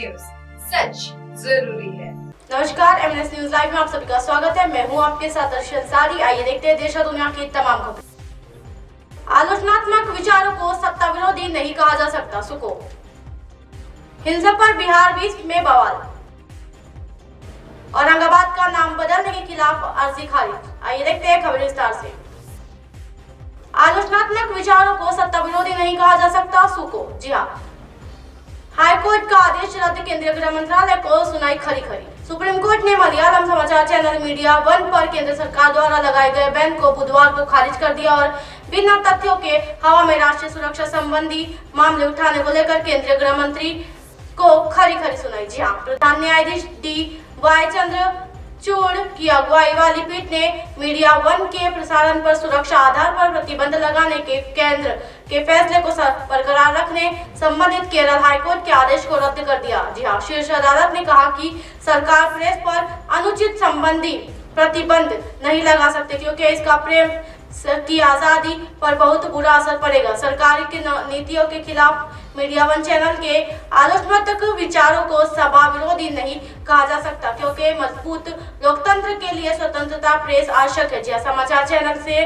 News, सच जरूरी है। नमस्कार, एमएनएस न्यूज लाइव में आप सभी का स्वागत है। मैं हूं आपके साथ अर्शी अंसारी। आइए देखते हैं देश और दुनिया की तमाम खबरें। आलोचनात्मक विचारों को सत्ता विरोधी नहीं कहा जा सकता, सुको। हिंसा पर बिहार बीच में बवाल। औरंगाबाद का नाम बदलने के खिलाफ अर्जी खारिज। आइए देखते हैं खबर विस्तार से। आलोचनात्मक विचारों को सत्ता विरोधी नहीं कहा जा सकता, सुको। जी हाँ, हाईकोर्ट का आदेश रद्द, केंद्रीय गृह मंत्रालय को सुनाई खरी खरी। सुप्रीम कोर्ट ने मलयालम समाचार चैनल मीडिया वन पर केंद्र सरकार द्वारा लगाए गए बैन को बुधवार को खारिज कर दिया और बिना तथ्यों के हवा में राष्ट्रीय सुरक्षा संबंधी मामले उठाने को लेकर केंद्रीय गृह मंत्री को खरी खरी सुनाई। जी हाँ, प्रधान न्यायाधीश DY चंद्रचूड़ की अगुवाई वाली पीठ ने मीडिया वन के प्रसारण पर सुरक्षा आधार पर प्रतिबंध लगाने के केंद्र के फैसले को बरकरार रखने संबंधित केरल हाईकोर्ट के आदेश को रद्द कर दिया। जी हाँ, शीर्ष अदालत ने कहा कि सरकार प्रेस पर अनुचित संबंधी प्रतिबंध नहीं लगा सकती क्योंकि इसका प्रेस की आजादी पर बहुत बुरा असर पड़ेगा। सरकार की नीतियों के खिलाफ मीडिया वन चैनल के आलोचनात्मक विचारों को सभा विरोधी नहीं कहा जा सकता क्योंकि मजबूत लोकतंत्र के लिए स्वतंत्रता प्रेस आवश्यक है। जी समाचार चैनल से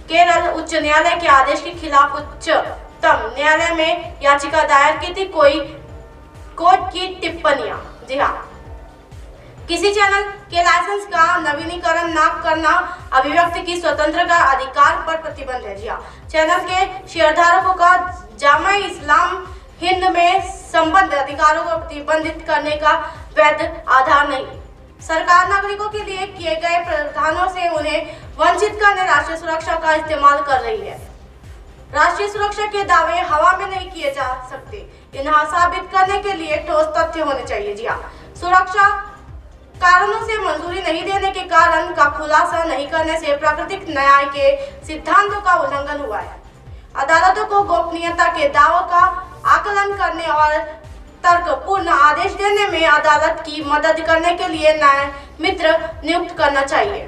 केरल उच्च न्यायालय के आदेश के खिलाफ उच्चतम न्यायालय में याचिका दायर की थी। कोई कोर्ट की टिप्पणियां। जी हाँ, किसी चैनल के लाइसेंस का नवीनीकरण न करना अभिव्यक्ति की स्वतंत्रता का अधिकार पर प्रतिबंध है। जी हाँ, चैनल के शेयरधारकों का जामा इस्लाम हिंद में संबद्ध अधिकारों को प्रतिबंधित करने का वैध आधार नहीं। सरकार नागरिकों के लिए किए गए प्रावधानों से उन्हें वंचित करने राष्ट्रीय सुरक्षा का इस्तेमाल कर रही है। राष्ट्रीय सुरक्षा के दावे हवा में नहीं किए जा सकते, इन्हें साबित करने के लिए ठोस तथ्य होने चाहिए। जी हाँ, सुरक्षा कारणों से मंजूरी नहीं देने के कारण का खुलासा नहीं करने से प्राकृतिक न्याय के सिद्धांतों का उल्लंघन हुआ है। अदालतों को गोपनीयता के दावों का आकलन करने और तर्कपूर्ण आदेश देने में अदालत की मदद करने के लिए न्याय मित्र नियुक्त करना चाहिए।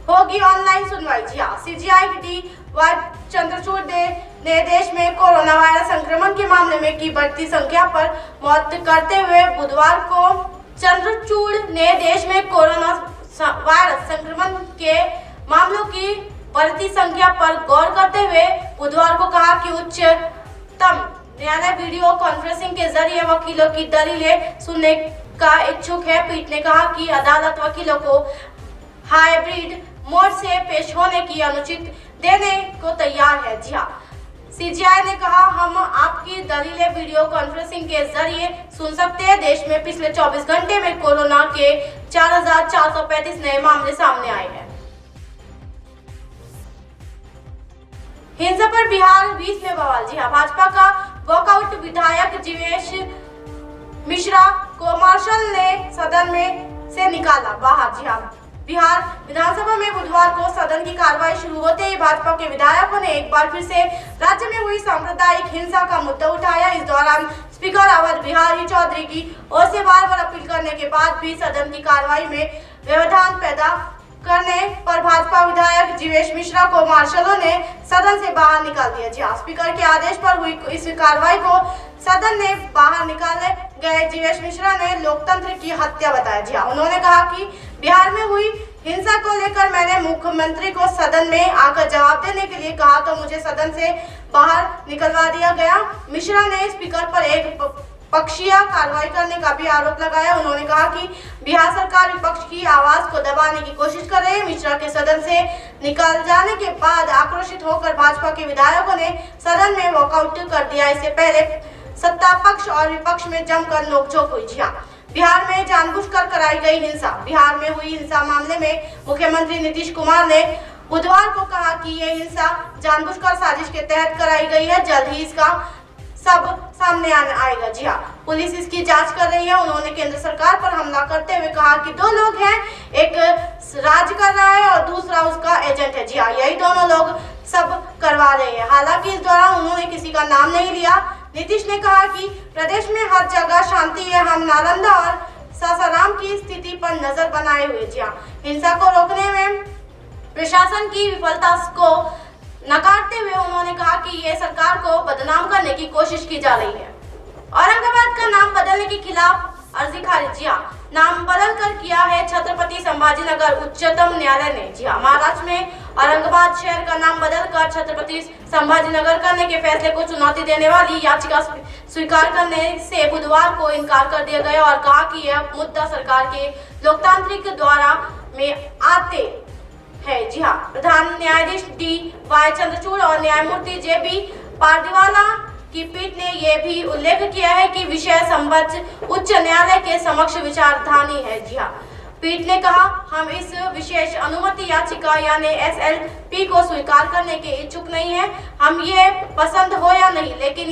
होगी ऑनलाइन सुनवाई। जी हाँ, CJI DY चंद्रचूड़ ने देश में कोरोना वायरस संक्रमण के मामले में की बढ़ती संख्या पर मौत करते हुए बुधवार को चंद्रचूड़ ने देश में कोरोना वायरस संक्रमण के मामलों की बढ़ती संख्या पर गौर करते हुए बुधवार को कहा कि उच्चतम न्यायालय वीडियो कॉन्फ्रेंसिंग के जरिए वकीलों की दलीलें सुनने का इच्छुक है। पीठ ने कहा कि अदालत वकीलों को हाइब्रिड मोड से पेश होने की अनुमति देने को तैयार है। जी हाँ, CJI ने कहा, हम आपकी दलीलें वीडियो कॉन्फ्रेंसिंग के जरिए सुन सकते हैं। देश में पिछले 24 घंटे में कोरोना के 4,435 नए मामले सामने आए हैं। हिंसा पर बिहार बीच में बवाल। जी हाँ, भाजपा का वॉकआउट, विधायक जीवेश मिश्रा को मार्शल ने सदन में से निकाला बाहर। जी हाँ, बिहार विधानसभा में बुधवार को सदन की कार्रवाई शुरू होते ही भाजपा के विधायकों ने एक बार फिर से राज्य में हुई सांप्रदायिक हिंसा का मुद्दा उठाया। इस दौरान स्पीकर अवध बिहारी चौधरी की ओर से बार-बार अपील करने के बाद भी सदन की कार्रवाई में व्यवधान पैदा करने पर भाजपा विधायक जीवेश मिश्रा को मार्शलों ने सदन से बाहर निकाल दिया। जी हाँ, स्पीकर के आदेश पर हुई इस कार्रवाई को सदन ने बाहर निकाले गए जीवेश मिश्रा ने लोकतंत्र की हत्या बताया। जी हाँ, उन्होंने कहा कि बिहार में हुई हिंसा को लेकर मैंने मुख्यमंत्री को सदन में आकर जवाब देने के लिए कहा तो मुझे सदन से बाहर निकलवा दिया गया। मिश्रा ने स्पीकर पर एक पक्षीय कार्रवाई करने का भी आरोप लगाया। उन्होंने कहा कि बिहार सरकार विपक्ष की आवाज को दबाने की कोशिश कर रही है। मिश्रा के सदन से निकल जाने के बाद आक्रोशित होकर भाजपा के विधायकों ने सदन में वॉकआउट कर दिया। इससे पहले सत्ता पक्ष और विपक्ष में जमकर नोकझोंक हुई। जी हाँ, बिहार में जानबूझकर कराई गई हिंसा। बिहार में हुई हिंसा मामले में मुख्यमंत्री नीतीश कुमार ने बुधवार को कहा कि ये हिंसा जानबूझकर साजिश के तहत कराई गई है। जल्द ही इसका सब सामने आएगा। जी हाँ, पुलिस इसकी जांच कर रही है। उन्होंने केंद्र सरकार पर हमला करते हुए कहा कि दो लोग हैं, एक राज कर रहा है और दूसरा उसका एजेंट है। जी हाँ, यही दोनों लोग सब करवा रहे हैं। हालांकि इस दौरान उन्होंने किसी का नाम नहीं लिया। नीतीश ने कहा कि प्रदेश में हर जगह शांति है, हम नालंदा और सासाराम की स्थिति पर नजर बनाए हुए। जी हाँ, हिंसा को रोकने में प्रशासन की विफलता को नकारते हुए उन्होंने कहा कि ये सरकार को बदनाम करने की कोशिश की जा रही है। औरंगाबाद का नाम बदलने के खिलाफ अर्जी खारिज। जी हाँ, नाम बदल कर किया है छत्रपति संभाजीनगर उच्चतम न्यायालय ने। जी हाँ, महाराष्ट्र में औरंगाबाद शहर का नाम बदलकर छत्रपति संभाजीनगर करने के फैसले को चुनौती देने वाली याचिका स्वीकार करने से बुधवार को इनकार कर दिया गया और कहा कि यह मुद्दा सरकार के लोकतांत्रिक द्वारा में आते है। जी हाँ, प्रधान न्यायाधीश D.Y. चंद्रचूड़ और न्यायमूर्ति J.B. पारदीवाला की पीठ ने यह भी उल्लेख किया है कि विषय संबद्ध उच्च न्यायालय के समक्ष विचाराधीन है। जी हाँ, पीठ ने कहा, हम इस विशेष अनुमति याचिका यानी SLP को स्वीकार करने के इच्छुक नहीं है। हम ये पसंद हो या नहीं, लेकिन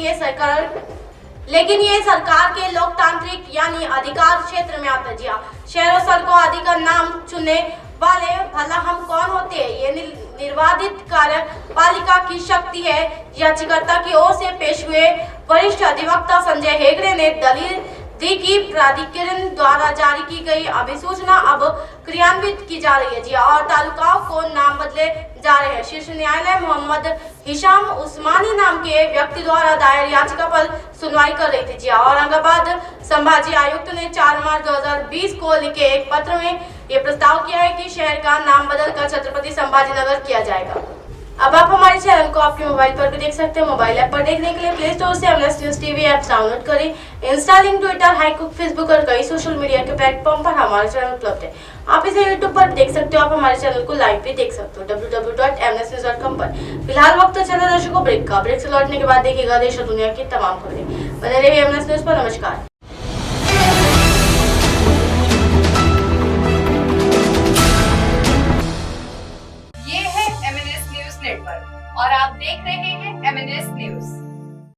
ये सरकार के लोकतांत्रिक यानी अधिकार क्षेत्र में आता है। जी हाँ, शहरों सड़कों आदि का नाम चुनने वाले भला हम कौन होते हैं, ये निर्वाधित कार्यपालिका की शक्ति है। याचिकाकर्ता की ओर से पेश हुए वरिष्ठ अधिवक्ता संजय हेगड़े ने दलील दी कि प्राधिकरण द्वारा जारी की गई अधिसूचना अब क्रियान्वित की जा रही है। जी और तालुकाओं को नाम बदले जा रहे हैं। शीर्ष न्यायालय मोहम्मद हिशाम उस्मानी नाम के व्यक्ति द्वारा दायर याचिका पर सुनवाई कर रही थी। जी औरंगाबाद संभाजी आयुक्त ने 4 मार्च 2020 को लिखे एक पत्र में ये प्रस्ताव किया है कि शहर का नाम बदलकर छत्रपति संभाजीनगर किया जाएगा। अब आप हमारे चैनल को आपके मोबाइल पर भी देख सकते हैं। मोबाइल ऐप पर देखने के लिए प्ले स्टोर से MNS news TV app download करें। इंस्टा, लिंक, ट्विटर, हाईकुक, फेसबुक और कई सोशल मीडिया के प्लेटफॉर्म पर हमारा चैनल उपलब्ध है। आप इसे यूट्यूब पर देख सकते हो। आप हमारे चैनल को लाइव भी देख सकते हो www.mnsnews.com पर। फिलहाल वक्त तो चला दर्शकों ब्रेक का। ब्रेक से लौटने के बाद देखिएगा देश और दुनिया की तमाम खबरें। बने रहिए एमएनएस न्यूज पर। नमस्कार। ये है MNS न्यूज नेटवर्क और आप देख रहे हैं MNS न्यूज।